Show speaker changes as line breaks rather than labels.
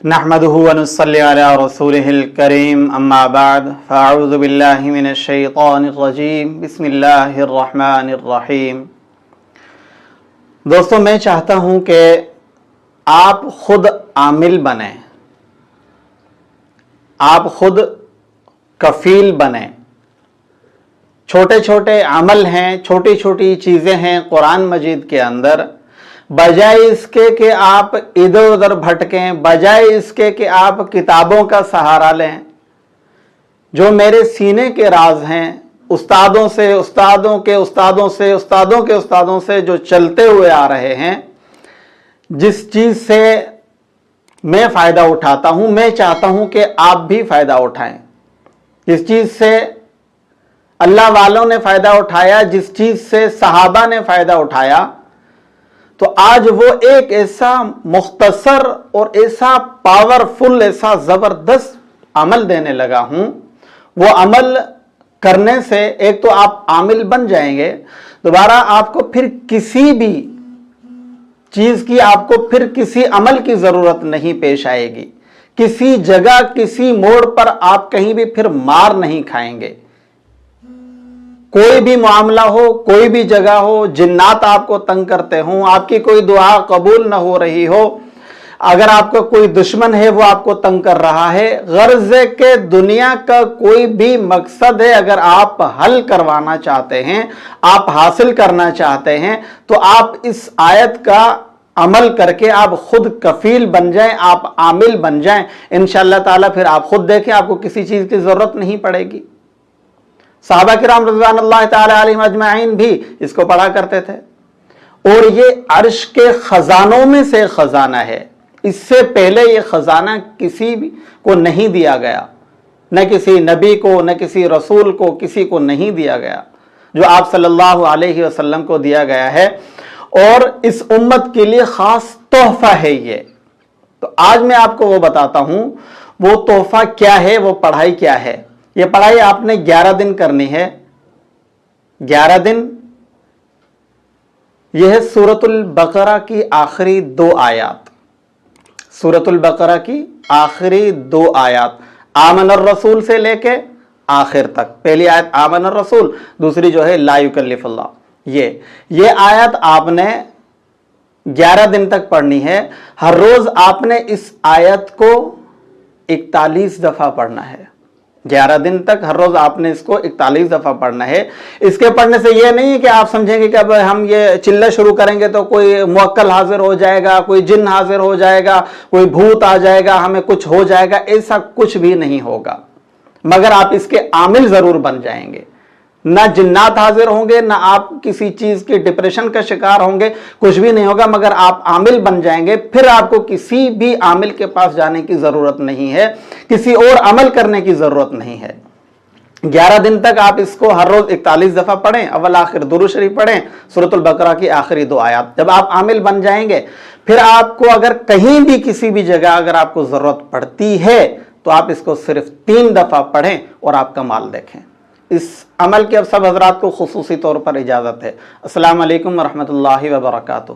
نحمده ونصلي على رسوله الكريم اما بعد فاعوذ بالله من الشیطان الرجیم بسم اللہ الرحمن الرحیم۔ دوستو، میں چاہتا ہوں کہ آپ خود عامل بنیں، آپ خود کفیل بنیں۔ چھوٹے چھوٹے عمل ہیں، چھوٹی چھوٹی چیزیں ہیں قرآن مجید کے اندر، بجائے اس کے کہ آپ ادھر ادھر بھٹکیں، بجائے اس کے کہ آپ کتابوں کا سہارا لیں، جو میرے سینے کے راز ہیں، استادوں سے، استادوں کے استادوں سے، استادوں کے استادوں سے جو چلتے ہوئے آ رہے ہیں، جس چیز سے میں فائدہ اٹھاتا ہوں، میں چاہتا ہوں کہ آپ بھی فائدہ اٹھائیں۔ جس چیز سے اللہ والوں نے فائدہ اٹھایا، جس چیز سے صحابہ نے فائدہ اٹھایا، تو آج وہ ایک ایسا مختصر اور ایسا پاورفل، ایسا زبردست عمل دینے لگا ہوں۔ وہ عمل کرنے سے ایک تو آپ عامل بن جائیں گے، دوبارہ آپ کو پھر کسی بھی چیز کی، آپ کو پھر کسی عمل کی ضرورت نہیں پیش آئے گی، کسی جگہ، کسی موڑ پر آپ کہیں بھی پھر مار نہیں کھائیں گے۔ کوئی بھی معاملہ ہو، کوئی بھی جگہ ہو، جنات آپ کو تنگ کرتے ہوں، آپ کی کوئی دعا قبول نہ ہو رہی ہو، اگر آپ کا کوئی دشمن ہے وہ آپ کو تنگ کر رہا ہے، غرض ہے کہ دنیا کا کوئی بھی مقصد ہے، اگر آپ حل کروانا چاہتے ہیں، آپ حاصل کرنا چاہتے ہیں، تو آپ اس آیت کا عمل کر کے آپ خود کفیل بن جائیں، آپ عامل بن جائیں۔ انشاءاللہ تعالیٰ پھر آپ خود دیکھیں، آپ کو کسی چیز کی ضرورت نہیں پڑے گی۔ صحابہ کرام رضوان اللہ تعالی علیہم اجمعین بھی اس کو پڑھا کرتے تھے، اور یہ عرش کے خزانوں میں سے خزانہ ہے۔ اس سے پہلے یہ خزانہ کسی بھی کو نہیں دیا گیا، نہ کسی نبی کو، نہ کسی رسول کو، کسی کو نہیں دیا گیا، جو آپ صلی اللہ علیہ وسلم کو دیا گیا ہے، اور اس امت کے لیے خاص تحفہ ہے یہ۔ تو آج میں آپ کو وہ بتاتا ہوں، وہ تحفہ کیا ہے، وہ پڑھائی کیا ہے۔ یہ پڑھائی آپ نے 11 دن کرنی ہے۔ 11 دن، یہ ہے سورۃ البقرہ کی آخری 2 آیات، سورۃ البقرہ کی آخری 2 آیات، آمن الرسول سے لے کے آخر تک۔ پہلی آیت آمن الرسول، دوسری جو ہے لا یکلف اللہ۔ یہ آیت آپ نے 11 دن تک پڑھنی ہے۔ ہر روز آپ نے اس آیت کو 41 دفعہ پڑھنا ہے۔ 11 دن تک ہر روز آپ نے اس کو 41 دفعہ پڑھنا ہے۔ اس کے پڑھنے سے یہ نہیں ہے کہ آپ سمجھیں گے کہ اب ہم یہ چلہ شروع کریں گے تو کوئی موکل حاضر ہو جائے گا، کوئی جن حاضر ہو جائے گا، کوئی بھوت آ جائے گا، ہمیں کچھ ہو جائے گا۔ ایسا کچھ بھی نہیں ہوگا، مگر آپ اس کے عامل ضرور بن جائیں گے۔ نہ جنات حاضر ہوں گے، نہ آپ کسی چیز کی ڈپریشن کا شکار ہوں گے، کچھ بھی نہیں ہوگا، مگر آپ عامل بن جائیں گے۔ پھر آپ کو کسی بھی عامل کے پاس جانے کی ضرورت نہیں ہے، کسی اور عمل کرنے کی ضرورت نہیں ہے۔ 11 دن تک آپ اس کو ہر روز 41 دفعہ پڑھیں، اول آخر درود شریف پڑھیں، سورۃ البقرہ کی آخری 2 آیات۔ جب آپ عامل بن جائیں گے، پھر آپ کو اگر کہیں بھی کسی بھی جگہ اگر آپ کو ضرورت پڑتی ہے تو آپ اس کو صرف 3 دفعہ پڑھیں اور آپ کا مال دیکھیں۔ اس عمل کی اب سب حضرات کو خصوصی طور پر اجازت ہے۔ السلام علیکم ورحمۃ اللہ وبرکاتہ۔